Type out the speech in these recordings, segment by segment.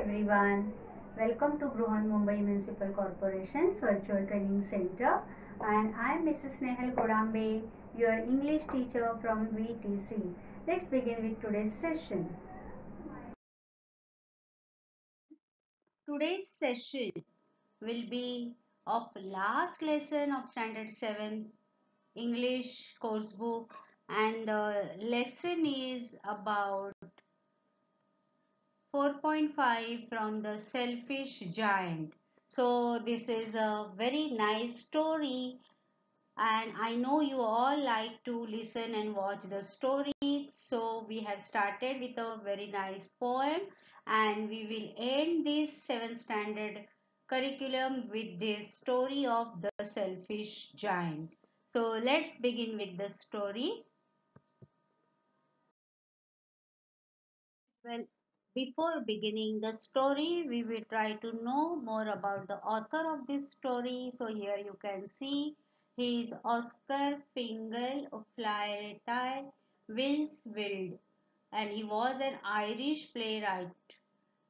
everyone. Welcome to Bruhan Mumbai Municipal Corporation's Virtual Training Center, and I am Mrs. Nehal Kodambe, your English teacher from VTC. Let's begin with today's session. Today's session will be of last lesson of Standard 7 English course book, and the lesson is about 4.5 from The Selfish Giant. So this is a very nice story, and I know you all like to listen and watch the story. So we have started with a very nice poem, and we will end this 7th standard curriculum with this story of The Selfish Giant. So let's begin with the story. Well, before beginning the story, we will try to know more about the author of this story. So here you can see he is Oscar Fingal O'Flaherty Wilswild, and he was an Irish playwright,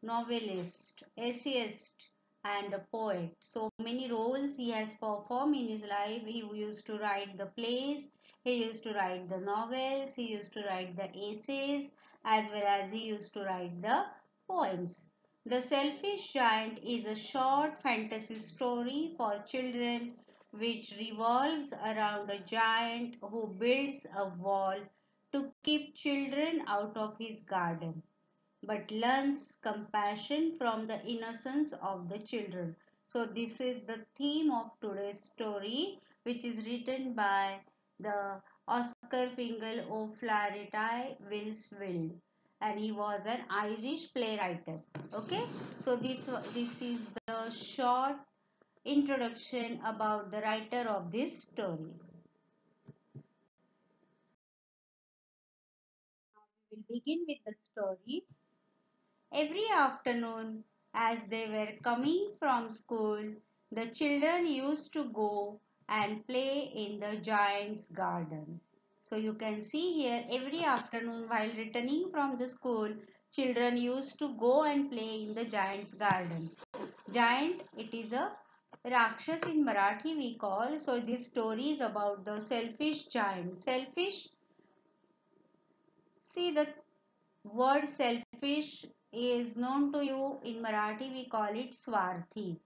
novelist, essayist, and a poet. So many roles he has performed in his life. He used to write the plays, he used to write the novels, he used to write the essays, as well as he used to write the poems. The Selfish Giant is a short fantasy story for children which revolves around a giant who builds a wall to keep children out of his garden, but learns compassion from the innocence of the children. So this is the theme of today's story, which is written by the Oscar Fingal O'Flaherty Wilswild, and he was an Irish playwright. Okay, so this is the short introduction about the writer of this story. We will begin with the story. Every afternoon, as they were coming from school, the children used to go and play in the giant's garden. So you can see here, every afternoon while returning from the school, children used to go and play in the giant's garden. Giant, it is a Rakshas in Marathi we call. So this story is about the selfish giant. Selfish, see the word selfish is known to you. In Marathi we call it Swarthi.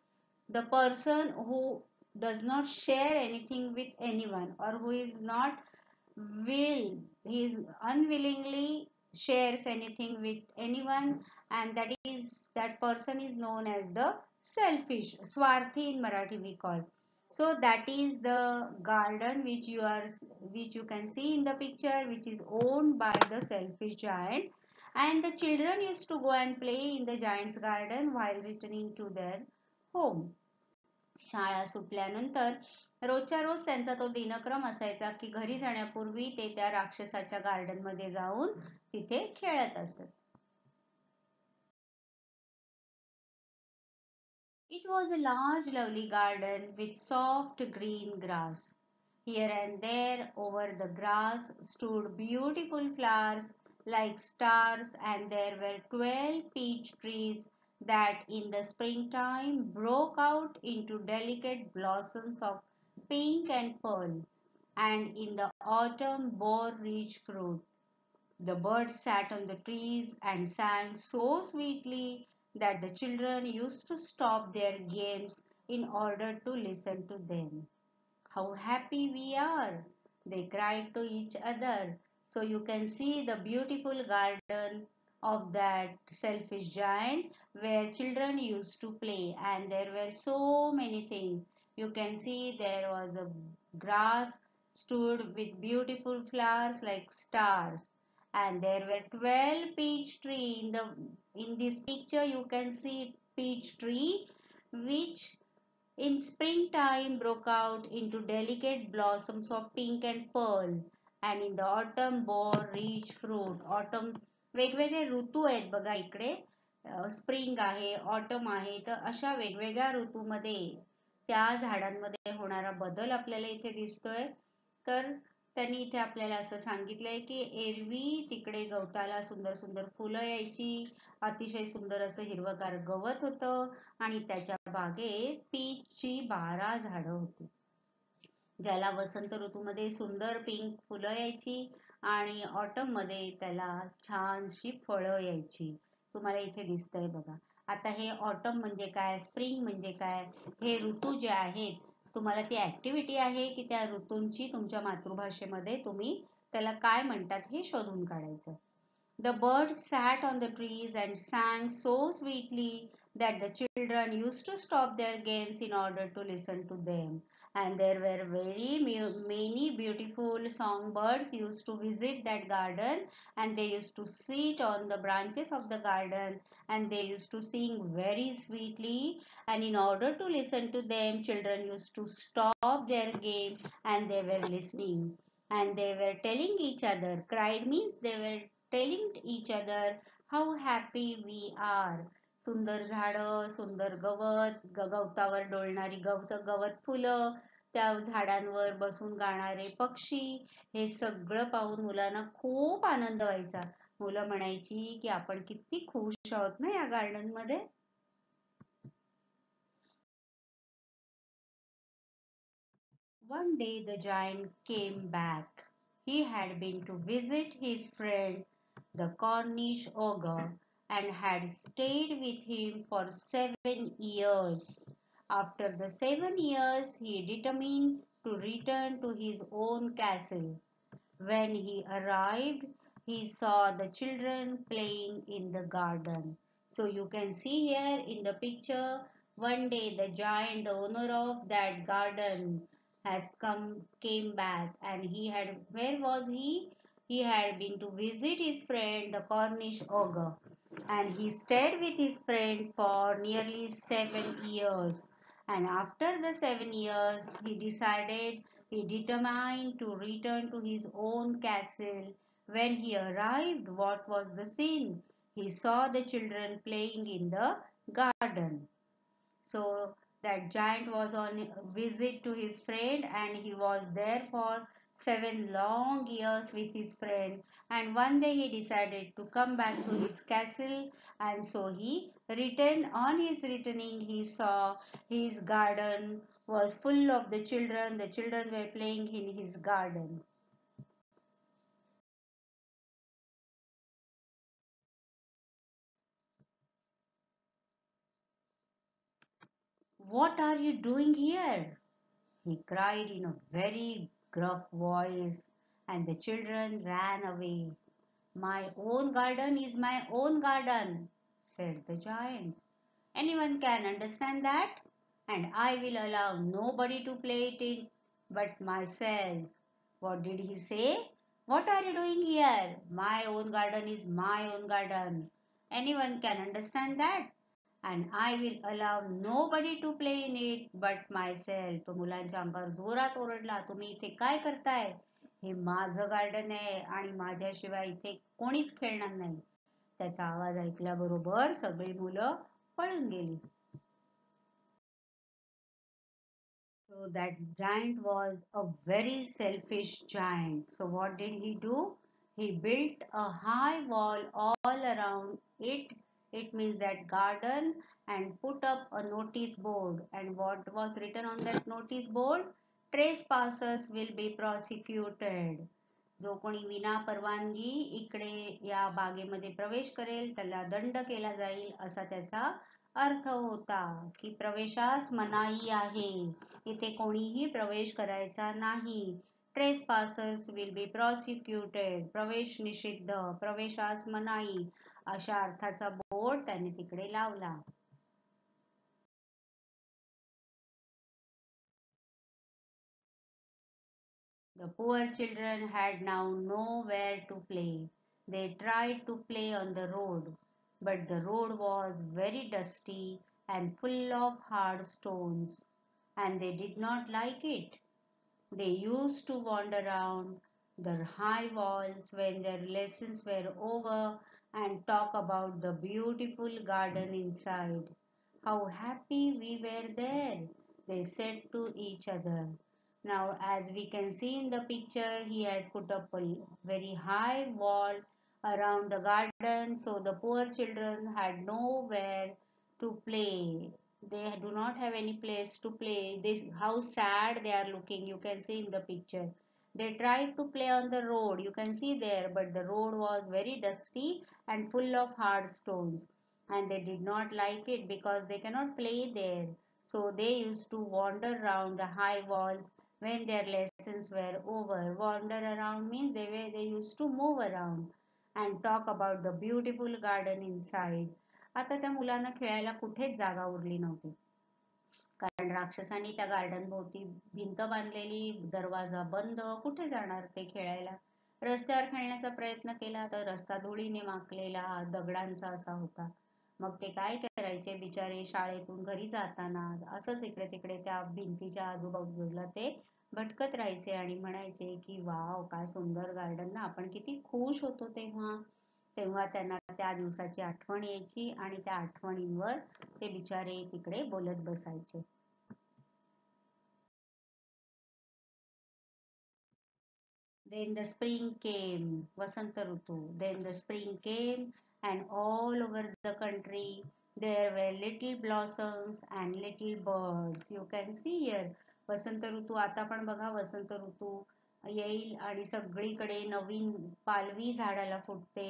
The person who does not share anything with anyone, or who is not he is unwillingly shares anything with anyone, and that person is known as the selfish. Swarthi in Marathi we call. So that is the garden which you can see in the picture, which is owned by the selfish giant, and the children used to go and play in the giant's garden while returning to their home. शाळा सुटल्यानंतर रोजच्या रोज त्यांचा तो दिनक्रम असायचा की घरी जाण्यापूर्वी ते त्या राक्षसाच्या गार्डन मध्ये जाऊन तिथे खेळत असत. It was a large lovely garden with soft green grass. Here and there over the grass stood beautiful flowers like stars, and there were 12 peach trees that in the springtime broke out into delicate blossoms of pink and pearl, and in the autumn bore rich fruit. The birds sat on the trees and sang so sweetly that the children used to stop their games in order to listen to them. How happy we are, they cried to each other. So you can see the beautiful garden of that selfish giant where children used to play, and there were so many things. You can see there was a grass stood with beautiful flowers like stars, and there were 12 peach tree in this picture. You can see peach tree which in springtime broke out into delicate blossoms of pink and pearl, and in the autumn bore rich fruit. Autumn, वेगवेगळे ऋतू आहेत बघा इकडे. Spring आहे, autumn आहे, तर अशा वेगवेगळ्या ऋतूमध्ये त्या झाडांमध्ये होणारा बदल आपल्याला इथे दिसतोय. तर त्यांनी इथे आपल्याला असं सांगितलंय की एरवी तिकडे गवताला सुंदर सुंदर फुलं यायची, अतिशय सुंदर असं हिरवगार गवत होतं आणि त्याच्या बागेत पीचची 12 झाडं होती, ज्याला वसंत ऋतूमध्ये सुंदर पिंक फुलं यायची आणि ऑटम मध्ये त्याला छानशी फळं यायची. तुम्हाला इथे दिसतंय बघा. आता हे ऑटम म्हणजे काय, स्प्रिंग म्हणजे काय, हे ऋतू जे आहेत, तुम्हाला ती ऍक्टिव्हिटी आहे की त्या ऋतूंची तुमच्या मातृभाषेमध्ये तुम्ही त्याला काय म्हणतात हे शोधून काढायचं. The birds sat on the trees and sang so sweetly that the children used to stop their games in order to listen to them. And there were many beautiful songbirds used to visit that garden, and they used to sit on the branches of the garden, and they used to sing very sweetly, and in order to listen to them, children used to stop their game and they were listening, and they were telling each other. Cried means they were telling each other how happy we are. सुंदर झाडं, सुंदर गवत, गवतावर डोलणारी गवत फुलं, त्या झाडांवर बसून गाणारे पक्षी, हे सगळं पाहून मुलांना खूप आनंद व्हायचा. मुलं म्हणायची की आपण किती खुश आहोत ना या गार्डन मध्ये. One day the giant came back. He had been to visit his friend the Cornish ogre and had stayed with him for 7 years. After the 7 years, he determined to return to his own castle. When he arrived, he saw the children playing in the garden. So you can see here in the picture, one day the giant, the owner of that garden, came back, and where was he? He had been to visit his friend the Cornish ogre, and he stayed with his friend for nearly 7 years. And after the 7 years, he determined to return to his own castle. When he arrived, what was the scene? He saw the children playing in the garden. So that giant was on a visit to his friend, and he was there for 7 long years with his friend, and one day he decided to come back to his castle, and so he returned. On his returning, he saw his garden was full of the children were playing in his garden. What are you doing here? He cried in a very gruff voice, and the children ran away. My own garden is my own garden, said the giant. Anyone can understand that, and I will allow nobody to play it in but myself. What did he say? What are you doing here? My own garden is my own garden. Anyone can understand that, and I will allow nobody to play in it but myself. तो मुलांच्या अंगावर जोरात ओरडला, तुम्ही इथे काय करताय? हे माझं गार्डन आहे आणि माझ्याशिवाय इथे कोणीच खेळणार नाही. त्याचा आवाज ऐकल्याबरोबर सगळी मुलं पळून गेली. So that giant was a very selfish giant. So what did he do? He built a high wall all around it. It means that garden, and put up a notice board. And what was written on that notice board? Trespassers will be prosecuted. जो कोणी विना परवानगी इकडे या बागेमध्ये प्रवेश करेल त्याला दंड केला जाईल असा त्याचा अर्थ होता, की प्रवेशास मनाई आहे, इथे कोणीही प्रवेश करायचा नाही. ट्रेसपासर्स विल बी प्रॉसिक्युटेड, प्रवेश निषिद्ध, प्रवेशास मनाई अशा अर्थाचा बोर्ड त्यांनी तिकडे लावला. The poor children had now nowhere to play. They tried to play on the road, but the road was very dusty and full of hard stones, and they did not like it. They used to wander around the high walls when their lessons were over and talk about the beautiful garden inside. How happy we were there, they said to each other. Now, as we can see in the picture, he has put up a very high wall around the garden, so the poor children had nowhere to play. They do not have any place to play. This, how sad they are looking, you can see in the picture. They tried to play on the road, you can see there, but the road was very dusty and full of hard stones. And they did not like it because they cannot play there. So they used to wander around the high walls when their lessons were over. Wander around means they used to move around and talk about the beautiful garden inside. आता त्या मुलांना खेळायला कुठेच जागा उरली नव्हती. कारण राक्षसांनी त्या गार्डन भोवती भिंत बांधलेली, दरवाजा बंद, कुठे जाणार ते खेळायला. रस्त्यावर खेळण्याचा प्रयत्न केला तर रस्ता धुळीने माखलेला दगडांचा असा होता. मग ते काय करायचे बिचारे, शाळेतून घरी जाताना असंच इकडे तिकडे त्या भिंतीच्या आजूबाजूला ते भटकत राहायचे आणि म्हणायचे की वाव काय सुंदर गार्डन ना, आपण किती खुश होतो तेव्हा. तेव्हा त्यांना त्या दिवसाची आठवण यायची आणि त्या आठवणींवर ते बिचारे तिकडे बोलत बसायचे. Then the spring came, Vasanta Rutu. Then the spring came, and all over the country there were little blossoms and little birds. You can see here. वसंत ऋतू आता पण बघा, वसंत ऋतू येईल आणि सगळीकडे नवीन पालवी झाडाला फुटते.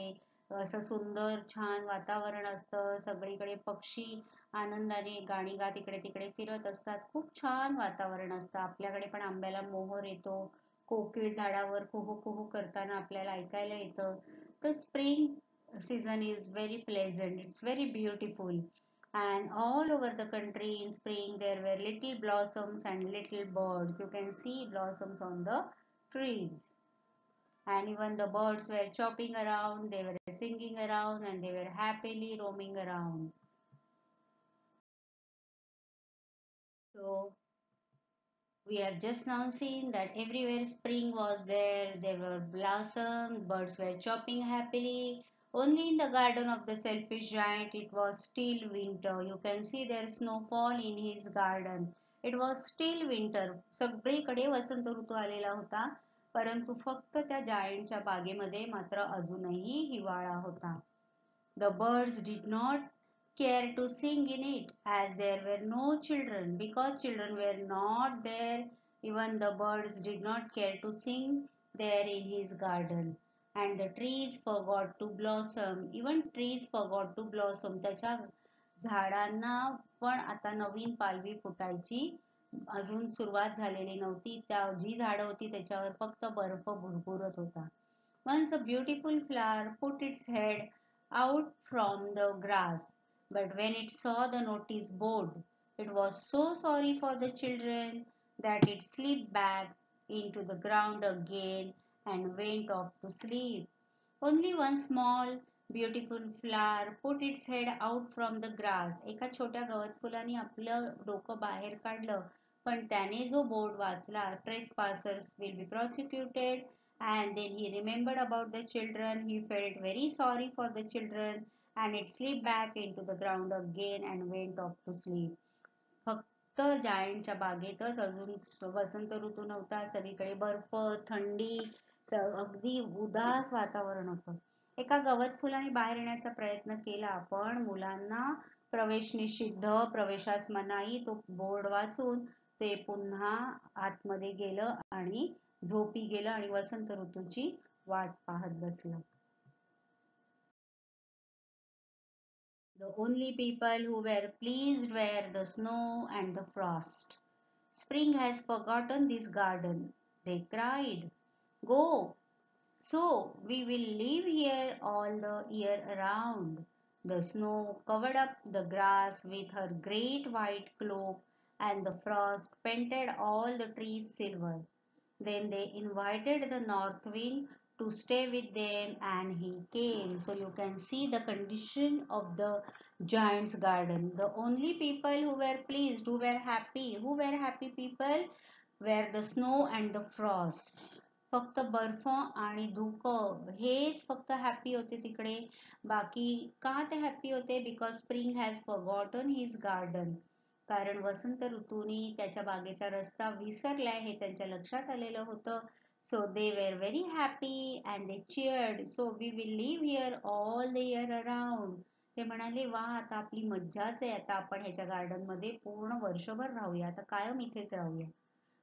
असं सुंदर छान वातावरण असतं. सगळीकडे पक्षी आनंदाने गाणी गात इकडे तिकडे फिरत असतात. खूप छान वातावरण असतं. आपल्याकडे पण आंब्याला मोहर येतो. कोकिळ झाडावर कुहू कुहू करताना आपल्याला ऐकायला येतं. The spring season is very pleasant. It's very beautiful. And all over the country in spring there were little blossoms and little birds. You can see blossoms on the trees. And even the birds were chopping around, they were singing around, and they were happily roaming around. So we have just now seen that everywhere spring was there, there were blossoms, birds were chirping happily. Only in the garden of the selfish giant it was still winter. You can see there snowfall in his garden. It was still winter. सगळीकडे वसंत ऋतू आलेला होता, परंतु फक्त त्या जायंटच्या बागेमध्ये मात्र अजूनही हिवाळा होता. The birds did not care to sing in it as there were no children. Because children were not there, even the birds did not care to sing there in his garden. And the trees forgot to blossom. Even trees forgot to blossom. त्याच्या झाडांना पण आता नवीन पालवी फुटायची अजून सुरुवात झालेली नव्हती. त्या जी झाडं होती त्याच्यावर फक्त बर्फ भुरभुरत होता. Once a beautiful flower put its head out from the grass, but when it saw the notice board, it was so sorry for the children that it slipped back into the ground again and went off to sleep. Only one small beautiful flower put its head out from the grass. एका छोट्या गवत फुलाने आपलं डोकं बाहेर काढलं, पण त्याने जो बोर्ड वाचला, trespassers will be prosecuted, and then he remembered about the children. He felt very sorry for the children and it slipped back into the ground again and went off to sleep. फक्त जायंटच्या बागेतच अजून वसंत ऋतू नव्हता. सगळीकडे बर्फ, थंडी, अगदी उदास वातावरण होतं. एका गवत फुलाने बाहेर येण्याचा प्रयत्न केला, पण मुलांना प्रवेश निषिद्ध, प्रवेशास मनाई तो बोर्ड वाचून ते पुन्हा आतमध्ये गेलं आणि झोपी गेलं आणि वसंत ऋतूची वाट पाहत बसलं. The only people who were pleased were the snow and the frost. Spring has forgotten this garden, they cried. Go, so we will live here all the year around. The snow covered up the grass with her great white cloak, and the frost painted all the trees silver. Then they invited the north wind to stay with them, and he came. So you can see the condition of the giant's garden. The only people who were pleased, who were happy people were the snow and the frost. फक्त बर्फ आणि धुकं हेच फक्त happy होते तिकडे. बाकी का ते हॅपी होते? Because spring has forgotten his garden. कारण वसंत ऋतूनी त्याच्या बागेचा रस्ता विसरलाय हे त्यांच्या लक्षात आलेलं होतं. So they were very happy and they cheered. So we will live here all the year around. ते म्हणाले, वा आता आपली मज्जाच आहे, आता आपण ह्याच्या गार्डन मध्ये पूर्ण वर्षभर राहूया, आता कायम इथेच राहूया.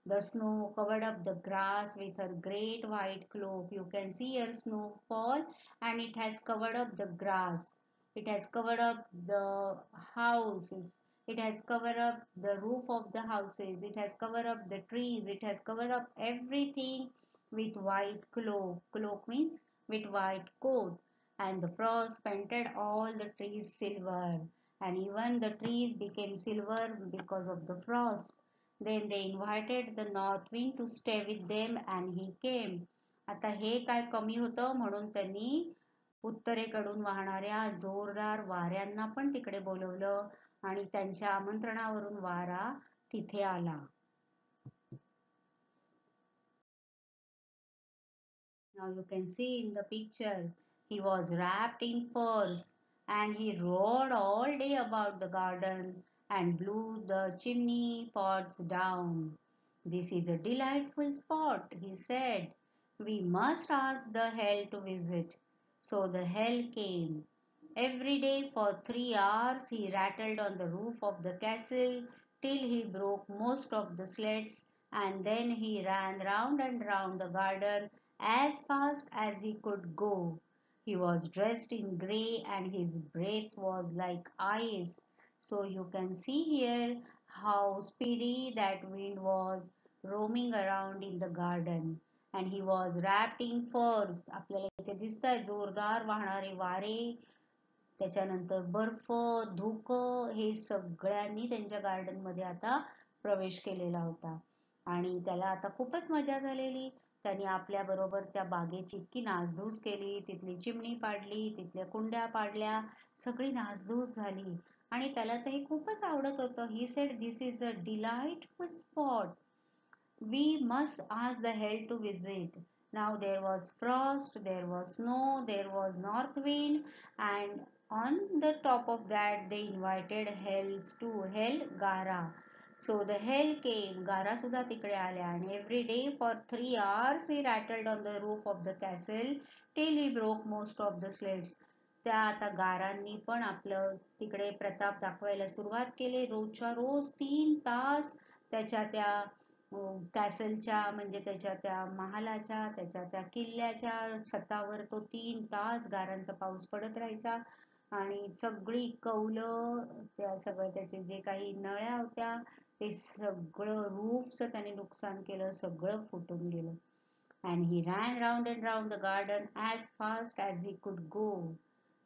The snow covered up the grass with her great white cloak. You can see her snow fall and it has covered up the grass. It has covered up the houses. It has covered up the roof of the houses. It has covered up the trees. It has covered up everything with white cloak. Cloak means with white coat. And the frost painted all the trees silver. And even the trees became silver because of the frost. Then they invited the north wind to stay with them and he came. आता हे काय कमी होतं म्हणून त्यांनी उत्तरेकडून वाहणाऱ्या जोरदार वाऱ्यांना पण तिकडे बोलवलं आणि त्यांच्या आमंत्रणावरून वारा तिथे आला. Now you can see in the picture, he was wrapped in furs and he rode all day about the garden and blew the chimney pots down. This is a delightful spot, he said. We must ask the hell to visit. So the hell came. Every day for 3 hours he rattled on the roof of the castle till he broke most of the sleds, and then he ran round and round the garden as fast as he could go. He was dressed in grey and his breath was like ice. So you can see here how speedy that wind was roaming around in the garden. And he was wrapped in furs. आपल्याला इथे दिसतंय जोरदार वाहणारे वारे, त्याच्यानंतर बर्फ, धुकं हे सगळ्यांनी त्यांच्या गार्डन मध्ये आता प्रवेश केलेला होता. आणि त्याला आता खूपच मजा झालेली. त्यांनी आपल्या बरोबर त्या बागेची इतकी नासधूस केली, तिथली चिमणी पाडली, तिथल्या कुंड्या पाडल्या, सगळी नासधूस झाली आणि त्याला तर हे खूपच आवडत होतं. He said, this is a delightful spot. We must ask the hell to visit. Now there was frost, there was snow, there was north wind, and on the top of that they invited hells to hell, Gara. So the hell came. Gara सुद्धा तिकडे आल्या and every day for 3 hours he rattled on the roof of the castle till he broke most of the sleds. त्या आता गारांनी पण आपलं तिकडे प्रताप दाखवायला सुरुवात केली. रोजच्या रोज 3 तास त्याच्या त्या कॅसलच्या म्हणजे त्याच्या त्या महालाच्या, त्याच्या त्या किल्ल्याच्या छतावर तो 3 तास गारांचा पाऊस पडत राहायचा आणि सगळी कौलं, त्या सगळं त्याचे जे काही नळ्या होत्या ते सगळं रूफचं त्याने नुकसान केलं, सगळं फुटून गेलं. And he ran round and round the garden as fast as he could go.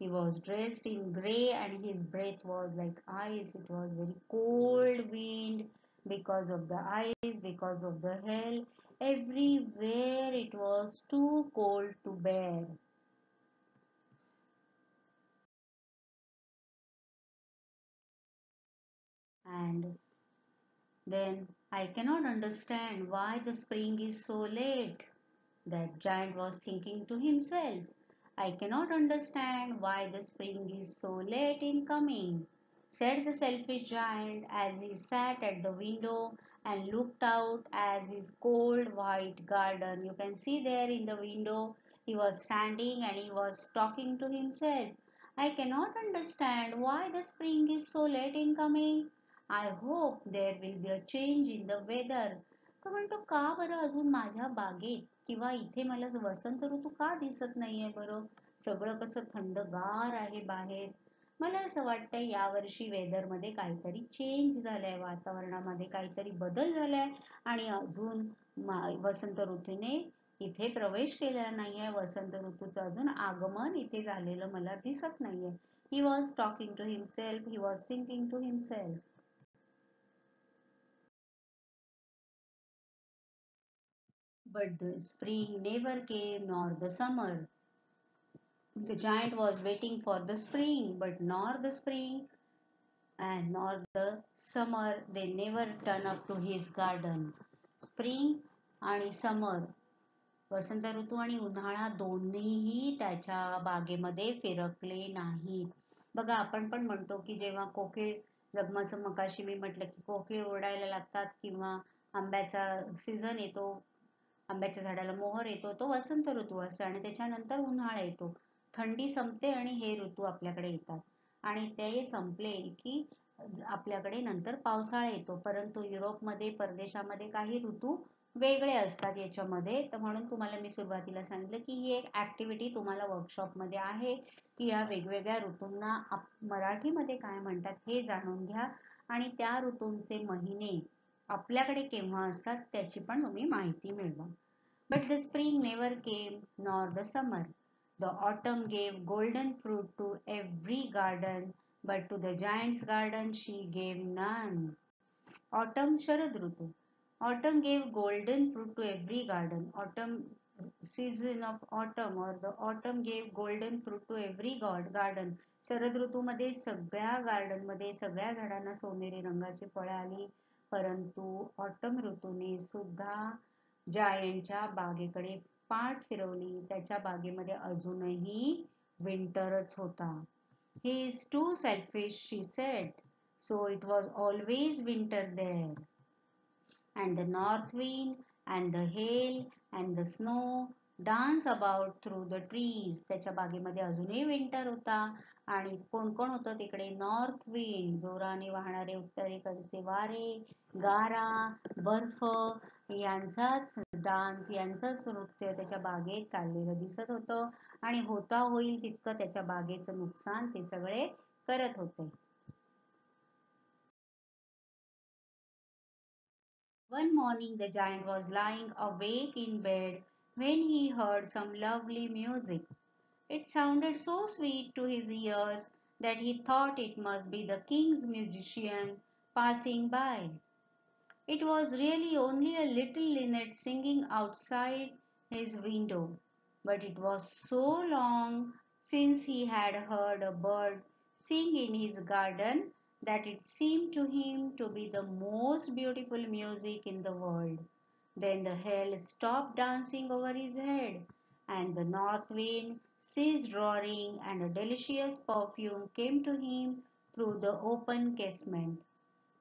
He was dressed in grey and his breath was like ice. It was very cold wind because of the ice, because of the hail. Everywhere it was too cold to bear. And then I cannot understand why the spring is so late. That giant was thinking to himself. I cannot understand why the spring is so late in coming, said the selfish giant as he sat at the window and looked out at his cold white garden. You can see there in the window he was standing and he was talking to himself. I cannot understand why the spring is so late in coming. I hope there will be a change in the weather. तो म्हणतो का बरं अजून माझ्या बागेत किंवा इथे मला वसंत ऋतू का दिसत नाहीये बरं? सगळं कसं थंडगार आहे बाहेर. मला असं वाटतंय यावर्षी वेदर मध्ये काहीतरी चेंज झालाय, वातावरणामध्ये काहीतरी बदल झालाय आणि अजून वसंत ऋतूने इथे प्रवेश केलेला नाहीये. वसंत ऋतूचं अजून आगमन इथे झालेलं मला दिसत नाहीये. He was talking to himself. He was thinking to himself. But the spring never came nor the summer. The giant was waiting for the spring, but nor the spring and nor the summer, they never turn up to his garden. Spring आणि summer, वसंत ऋतू आणि उन्हाळा दोन्हीही त्याच्या बागेमध्ये फिरकले नाहीत. बघा आपण पण म्हणतो की जेव्हा कोकिळ मगाशी मी म्हटलं की कोकिळ ओरडायला लागतात किंवा आंब्याचा सीझन येतो, आंब्याच्या झाडाला मोहर येतो, तो वसंत ऋतू असतो आणि त्याच्यानंतर उन्हाळा येतो. थंडी संपते आणि हे ऋतू आपल्याकडे येतात आणि ते संपले की आपल्याकडे नंतर पावसाळा येतो. परंतु युरोपमध्ये, परदेशामध्ये काही ऋतू वेगळे असतात याच्यामध्ये. तर म्हणून तुम्हाला मी सुरुवातीला सांगितलं की ही एक ऍक्टिव्हिटी तुम्हाला वर्कशॉपमध्ये आहे की या वेगवेगळ्या ऋतूंना मराठीमध्ये काय म्हणतात हे जाणून घ्या आणि त्या ऋतूंचे महिने आपल्याकडे केव्हा असतात त्याची पण तुम्ही माहिती मिळवा. But the spring never came, nor the summer. The autumn gave golden fruit to every garden, but to the giant's garden she gave none. Autumn शरद ऋतू. Autumn gave golden fruit to every garden. Autumn season of autumn or the autumn gave golden fruit to every garden. शरद ऋतूमध्ये सगळ्या garden मध्ये सगळ्या झाडांना सोनेरी रंगाची फळे आली. परंतु ऑटम ऋतूने सुद्धा जायंटच्या बागेकडे पाठ फिरवली. त्याच्या बागेमध्ये अजूनही विंटरच होता. He is too selfish, she said. So it was always winter there. And the north wind and the hail and the snow dance about through the trees. त्याच्या बागेमध्ये अजूनही विंटर होता आणि कोण कोण होतं तिकडे? नॉर्थ विंड, जोराने वाहणारे उत्तरेकडचे वारे, गारा, बर्फ यांचाच डान्स, यांचंच नृत्य त्याच्या बागेत चाललेलं दिसत होतं आणि होता होईल तितकं त्याच्या बागेचं नुकसान ते सगळे करत होते. One morning the giant was lying awake in bed when he heard some lovely music. It sounded so sweet to his ears that he thought it must be the king's musician passing by. It was really only a little linnet singing outside his window, but it was so long since he had heard a bird sing in his garden that it seemed to him to be the most beautiful music in the world. Then the hail stopped dancing over his head, and the north wind ceased roaring, and a delicious perfume came to him through the open casement.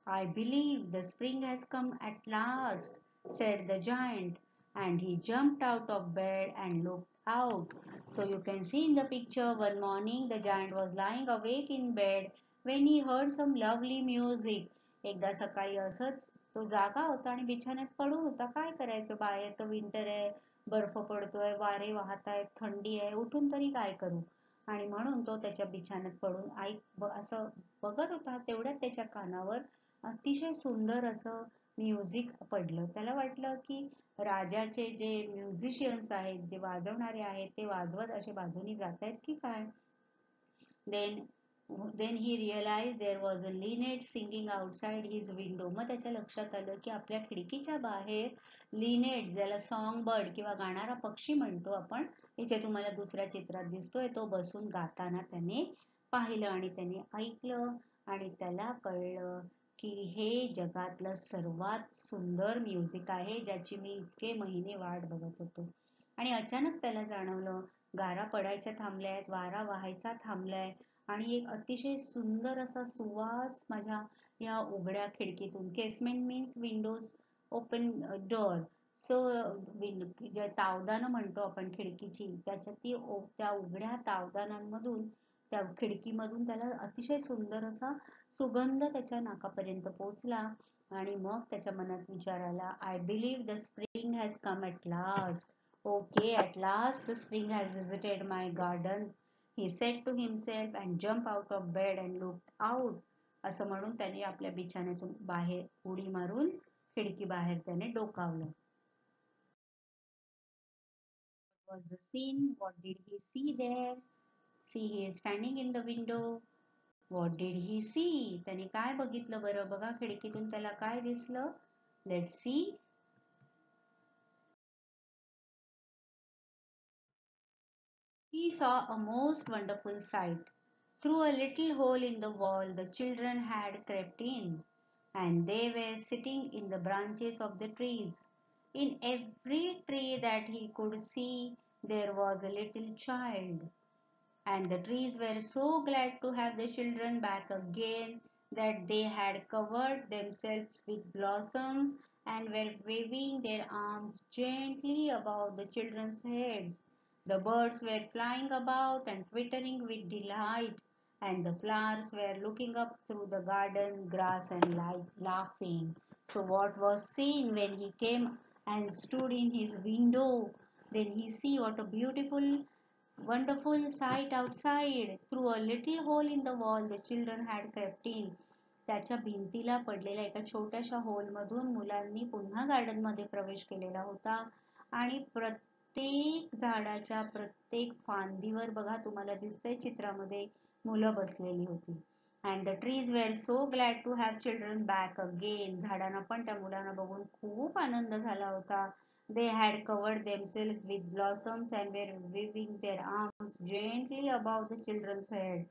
I believe the spring has come at last, said the giant, and he jumped out of bed and looked out. So you can see in the picture, one morning the giant was lying awake in bed when he heard some lovely music. एकदा सकाळी असंच तो जागा होता आणि बिछाण्यात पडून होता. काय करायचं, बाहेर तर विंटर आहे, बर्फ पडतोय, वारे वाहत आहेत, थंडी आहे, उठून तरी काय करू. आणि म्हणून तो त्याच्या बिछाण्यात पडून असं बघत होता. तेवढ्यात त्याच्या कानावर अतिशय सुंदर असं म्युझिक पडलं. त्याला वाटलं की राजाचे जे म्युझिशियन्स आहेत, जे वाजवणारे आहेत, ते वाजवत असे बाजूनी जात आहेत की काय. Then he realized there was a linnet singing outside his window. मग त्याच्या लक्षात आलं की आपल्या खिडकीच्या बाहेर लिनेट, ज्याला सॉंग बर्ड किंवा गाणारा पक्षी म्हणतो आपण, इथे तुम्हाला दुसऱ्या चित्रात दिसतोय, तो बसून गाताना त्याने पाहिलं आणि त्याने ऐकलं आणि त्याला कळलं की हे जगातलं सर्वात सुंदर म्युझिक आहे, ज्याची मी इतके महिने वाट बघत होतो. आणि अचानक त्याला जाणवलं गारा पडायच्या थांबल्यात, वारा वाहायचा थांबलाय आणि एक अतिशय सुंदर असा सुवास माझ्या या उघड्या खिडकीतून, casement means windows open door, so जे तावदानं म्हणतो आपण खिडकीची, त्या उघड्या तावदानांमधून, त्या खिडकीमधून त्याला अतिशय सुंदर असा सुगंध त्याच्या नाकापर्यंत पोहोचला आणि मग त्याच्या मनात विचार आला, I believe the spring has come at last. Okay, at last the spring has visited my garden, he said to himself and jumped out of bed and looked out. असं म्हणून त्याने आपल्या बिछाण्यातून बाहेर उडी मारून खिडकी बाहेर त्याने डोकावलं. What was the scene? What did he see there? See, he is standing in the window. What did he see? त्याने काय बघितलं बरं? बघा खिडकीतून त्याला काय दिसलं? Let's see. He saw a most wonderful sight. Through a little hole in the wall the children had crept in, and they were sitting in the branches of the trees. In every tree that he could see there was a little child, and the trees were so glad to have the children back again that they had covered themselves with blossoms and were waving their arms gently above the children's heads. The birds were flying about and twittering with delight, and the flowers were looking up through the garden grass and laughing. So, what was seen when he came and stood in his window? Then he see what a beautiful wonderful sight outside. Through a little hole in the wall the children had crept in. त्याच्या भिंतीला पडलेल्या एका छोट्याशा होलमधून मुलांनी पुन्हा गार्डनमध्ये प्रवेश केलेला होता आणि प्रत्येक झाडाच्या प्रत्येक फांदीवर बघा तुम्हाला दिसतंय चित्रामध्ये मुलं बसलेली होती. And the trees were so glad to have children back again. झाडांना पण त्या मुलांना बघून खूप आनंद झाला होता. They had covered themselves with blossoms and were waving their arms gently above the children's head.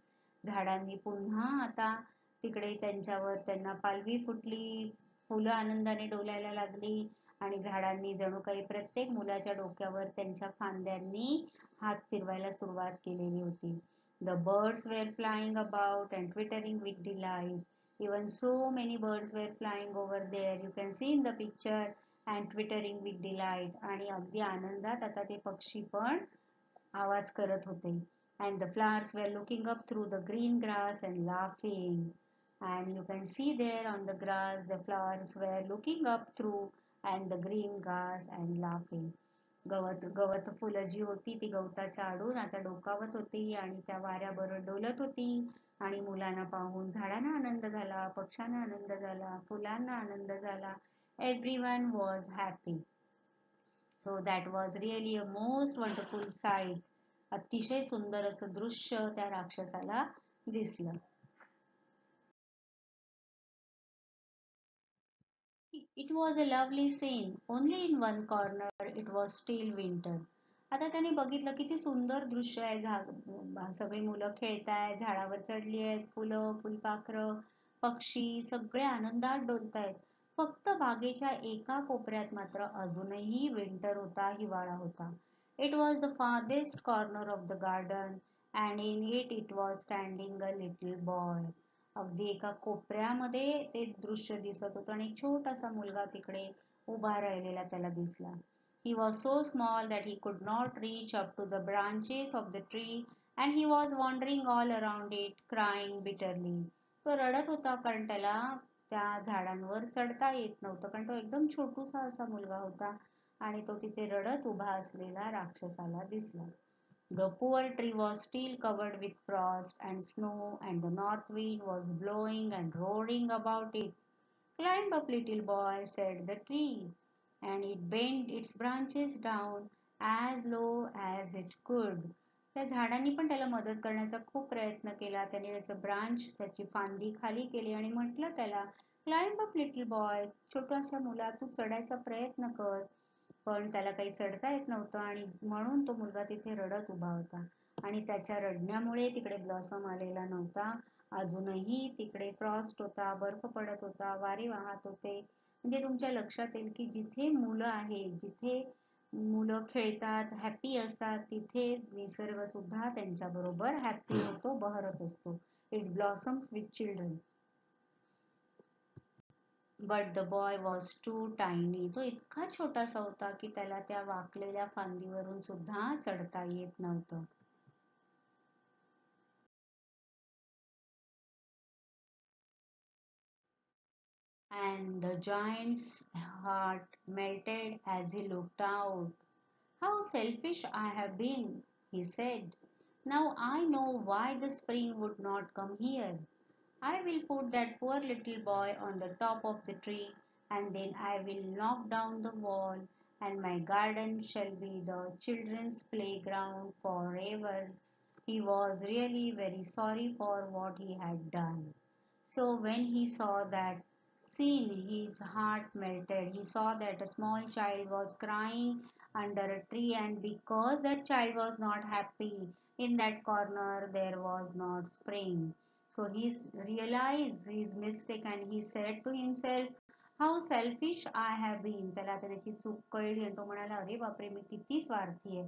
झाडांनी पुन्हा आता तिकडे त्यांना पालवी फुटली, फुलं आनंदाने डोलायला लागली आणि झाडांनी जणू काही प्रत्येक मुलाच्या डोक्यावर त्यांच्या फांद्यांनी हात फिरवायला सुरुवात केलेली होती. The birds were flying about and twittering with delight. Even so many birds were flying over there. You can see in the picture and twittering with delight. आणि अगदी आनंदात आता ते पक्षी पण आवाज करत होते. And the flowers were looking up through the green grass and laughing. And you can see there on the grass the flowers were looking up through and the green grass and laughing. गवत फुलं जी होती ती गवताच्या आडून आता डोकावत होती आणि त्या वाऱ्याबरोबर डोलत होती आणि मुलांना पाहून झाडांना आनंद झाला, पक्ष्यांना आनंद झाला, फुलांना आनंद झाला. Everyone was happy. So that was really a most wonderful sight. अतिशय सुंदर असं दृश्य त्या राक्षसाला दिसलं. It was a lovely scene. Only in one corner it was still winter. आता त्याने बघितलं किती सुंदर दृश्य आहे. सगळी मुलं खेळतायत, झाडावर चढली आहेत, फुलं, फुलपाखरं, पक्षी सगळे आनंदात डोलतायत. फक्त बागेच्या एका कोपऱ्यात मात्र अजूनही विंटर होता, हिवाळा होता. It was the farthest corner of the garden and in it was standing a little boy. अगदी एका कोपऱ्यामध्ये ते दृश्य दिसत होतं आणि एक छोटासा मुलगा तिकडे उभा राहिलेला त्याला दिसला. He was so small that he could not reach up to the branches of the tree and he was wandering all around it, crying bitterly. तो रडत होता कारण त्याला त्या झाडांवर चढता येत नव्हतं कारण तो एकदम छोटूसा असा मुलगा होता आणि तो तिथे रडत उभा असलेला राक्षसाला दिसला. The poor tree was still covered with frost and snow, and the north wind was blowing and roaring about it. Climb up, little boy, said the tree, and it bent its branches down as low as it could. त्या झाडांनी पण त्याला मदत करण्याचा खूप प्रयत्न केला. त्याने त्याचं ब्रांच, त्याची फांदी खाली केली आणि म्हटलं त्याला, क्लाइंब अप लिटिल बॉय, छोट्याशा मुला तू चढायचा प्रयत्न कर. पण त्याला काही चढता येत नव्हतं आणि म्हणून तो मुलगा तिथे रडत उभा होता आणि त्याच्या रडण्यामुळे तिकडे ब्लॉसम आलेला नव्हता. अजूनही तिकडे फ्रॉस्ट होता, बर्फ पडत होता, वारे वाहत होते. म्हणजे तुमच्या लक्षात येईल की जिथे मुलं आहेत, जिथे मुलं खेळतात, हॅपी असतात, तिथे निसर्ग सुद्धा त्यांच्या बरोबर हॅपी होतो, बहरत असतो. It blossoms with children. But the boy was too tiny. तो इतका छोटासा होता की त्याला त्या वाकलेल्या फांदीवरून सुद्धा चढता येत नव्हतं. And the giant's heart melted as he looked out. How selfish I have been, he said. Now I know why the spring would not come here. I will put that poor little boy on the top of the tree, and then I will knock down the wall, and my garden shall be the children's playground forever. He was really very sorry for what he had done. So when he saw that scene, his heart melted. He saw that a small child was crying under a tree, and because that child was not happy, in that corner there was not spring. So he realized his mistake and he said to himself, How selfish I have been. त्याला त्याची चूक कळली आणि तो म्हणाला, अरे बापरे, मी किती स्वार्थी आहे.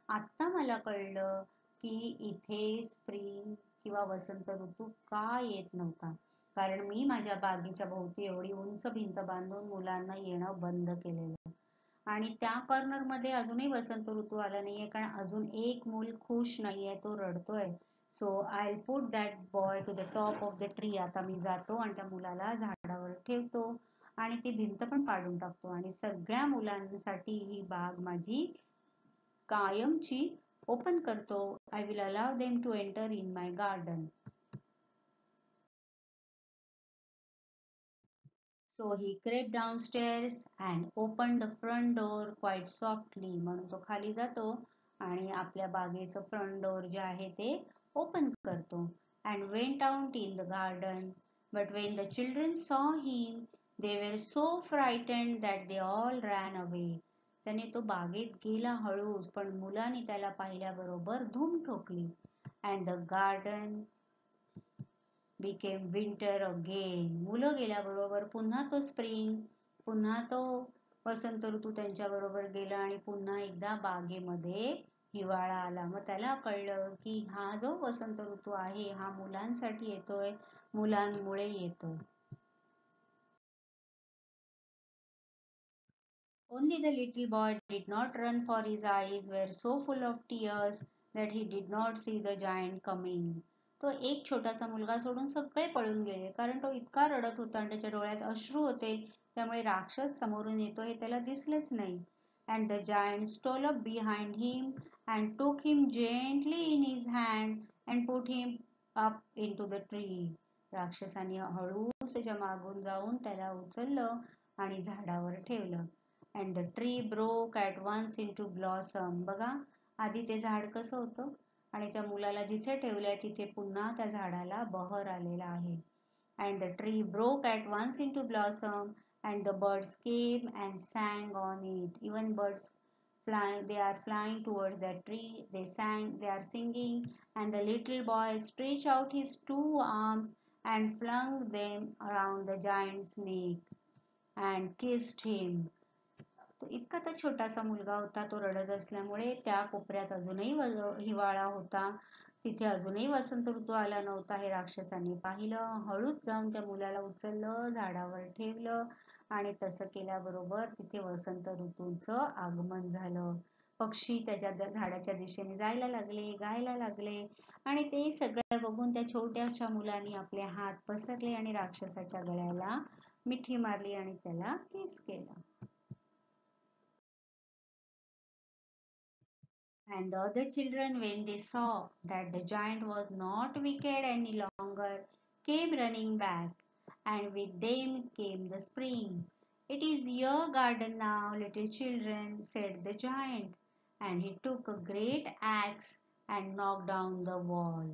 आता मला कळलं की इथे स्प्रिंग किंवा वसंत ऋतू का येत नव्हता. कारण मी माझ्या बागेच्या भोवती एवढी उंच भिंत बांधून मुलांना येणं बंद केलेलं. आणि त्या कॉर्नर मध्ये अजूनही वसंत ऋतू आला नाहीये, कारण अजून एक मूल खुश नाहीये, तो रडतोय. So I put that boy to the top of the tree. आता मी जातो आणि त्या मुलाला झाडावर ठेवतो आणि ती भिंत पण पाडून टाकतो आणि सगळ्या मुलांसाठी ही बाग माझी कायमची ओपन करतो. I will allow them to enter in my garden. So he crept downstairs and opened the front door quite softly. म्हणून तो खाली जातो आणि आपल्या बागेचं फ्रंट डोर जे आहे ते ओपन करतो. And went out in the garden. But when the children saw him, they were so frightened that they all ran away. त्याने तो बागेत गेला हळूच, पण मुलांनी त्याला पाहिल्याबरोबर धूम ठोकली. And the garden became winter again. मुलं गेल्याबरोबर पुन्हा तो स्प्रिंग, पुन्हा तो वसंत ऋतू त्यांच्या बरोबर गेला आणि पुन्हा एकदा बागेमध्ये हिवाळा आला. मग त्याला कळलं की हा जो वसंत ऋतू आहे हा मुलांसाठी येतोय, मुलांमुळे येतोय. Only the little boy did not run, for his eyes were so full of tears that he did not see the giant coming. तो एक छोटासा मुलगा सोडून सगळे पळून गेले, कारण तो इतका रडत होता आणि त्याच्या डोळ्यात अश्रू होते, त्यामुळे राक्षस समोरून येतो हे त्याला दिसलेच नाही. And the giant stole up behind him and took him gently in his hand and put him up into the tree. राक्षसाने हळूच त्याच्या मागून जाऊन त्याला उचललं आणि झाडावर ठेवलं. And the tree broke at once into blossom. बघा, आधी ते झाड कसं होतं आणि त्या मुलाला जिथे ठेवलंय तिथे पुन्हा त्या झाडाला बहर आलेला आहे. And the tree broke at once into blossom and the birds came and sang on it. Even birds flying, they are flying towards that tree. They are singing, and the little boy stretched out his two arms and flung them around the giant's neck and kissed him. तो इतका तर छोटासा मुलगा होता, तो रडत असल्यामुळे त्या कोपऱ्यात अजूनही हिवाळा होता, तिथे अजूनही वसंत ऋतू आला नव्हता. हे राक्षसाने पाहिलं, हळूच जाऊन त्या मुलाला उचललं, झाडावर ठेवलं आणि तसं केल्याबरोबर तिथे वसंत ऋतूचं आगमन झालं. पक्षी त्याच्या झाडाच्या दिशेने जायला लागले, गायला लागले आणि ते सगळं बघून त्या छोट्याशा मुलाने आपले हात पसरले आणि राक्षसाच्या गळ्याला मिठी मारली आणि त्याला किस केलं. And the other children, when they saw that the giant was not wicked any longer, came running back, and with them came the spring. It is your garden now, little children, said the giant, and he took a great axe and knocked down the wall.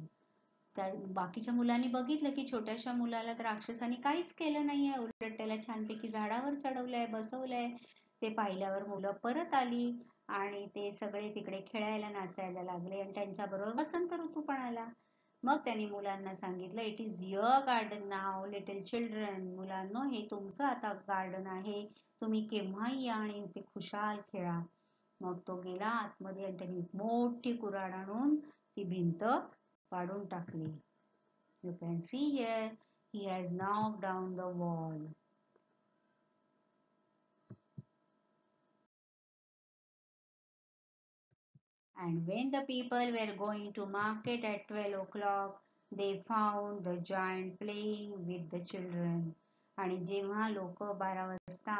त्या बाकीच्या मुलांनी बघितलं की छोट्याशा मुलाला तर राक्षसाने काहीच केलं नाहीये, उलट त्याला छानपैकी झाडावर चढवलंय, बसवलंय. ते पाहिल्यावर मुलं परत आली आणि ते सगळे तिकडे खेळायला, नाचायला लागले आणि त्यांच्याबरोबर वसंत ऋतू पण आला. मग त्यांनी मुलांना सांगितलं, it is your garden now little children. मुलांनो, हे तुमचं आता गार्डन आहे, तुम्ही केव्हाही या आणि इथे खुशाल खेळा. मग तो गेला आतमध्ये आणि त्यांनी मोठी कुऱ्हाड आणून ती भिंत पाडून टाकली. You can see here, he has knocked down the wall. And when the people were going to market at 12 o'clock, they found the giant playing with the children. आणि जेव्हा लोक 12 वाजता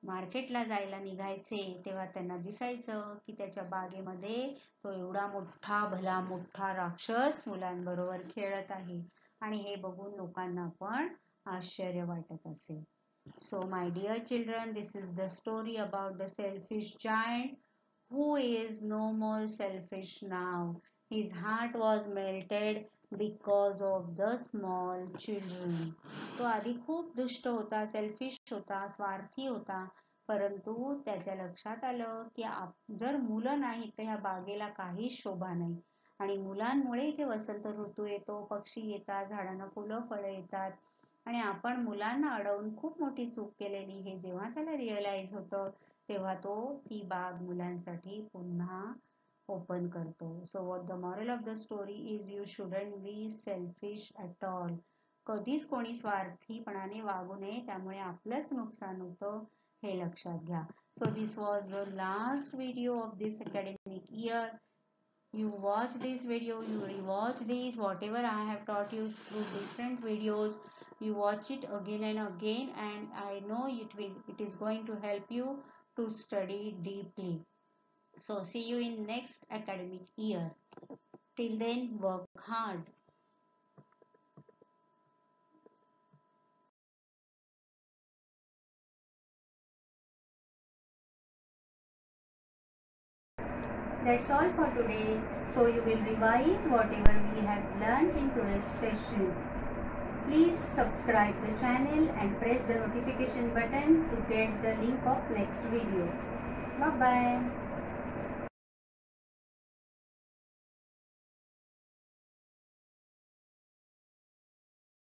मार्केटला जायला निघायचे तेव्हा त्यांना दिसायचं की त्याच्या बागेमध्ये तो एवढा मोठा भला मोठा राक्षस मुलांबरोबर खेळत आहे आणि हे बघून लोकांना पण आश्चर्य वाटत असेल. So my dear children, this is the story about the selfish giant who is no more selfish now. His heart was melted because of the small children. तो आधी खूप दुष्ट होता, सेल्फिश होता, स्वार्थी होता, परंतु त्याच्या लक्षात आलं की जर मुलं नाहीत तर ह्या बागेला काहीच शोभा नाही आणि मुलांमुळे इथे वसंत ऋतू येतो, पक्षी येतात, झाडांना फुलं फळं येतात आणि आपण मुलांना अडवून खूप मोठी चूक केलेली हे जेव्हा त्याला रिअलाइज होतं तेव्हा तो ती बाग मुलांसाठी पुन्हा ओपन करतो. So what the moral of the story is, you shouldn't be selfish at all. कधीच कोणी स्वार्थीपणाने वागू नये, त्यामुळे आपलंच नुकसान होतं हे लक्षात घ्या. So this was the last video of this academic year. You watch this video, you rewatch this, whatever I have taught you through different videos, you watch it again and again, and I know it is going to help you to study deeply. So see you in next academic year. Till then, work hard. That's all for today. So you will revise whatever we have learned in today's session. Please subscribe the channel and press the notification button to get the link of next video. Bye bye.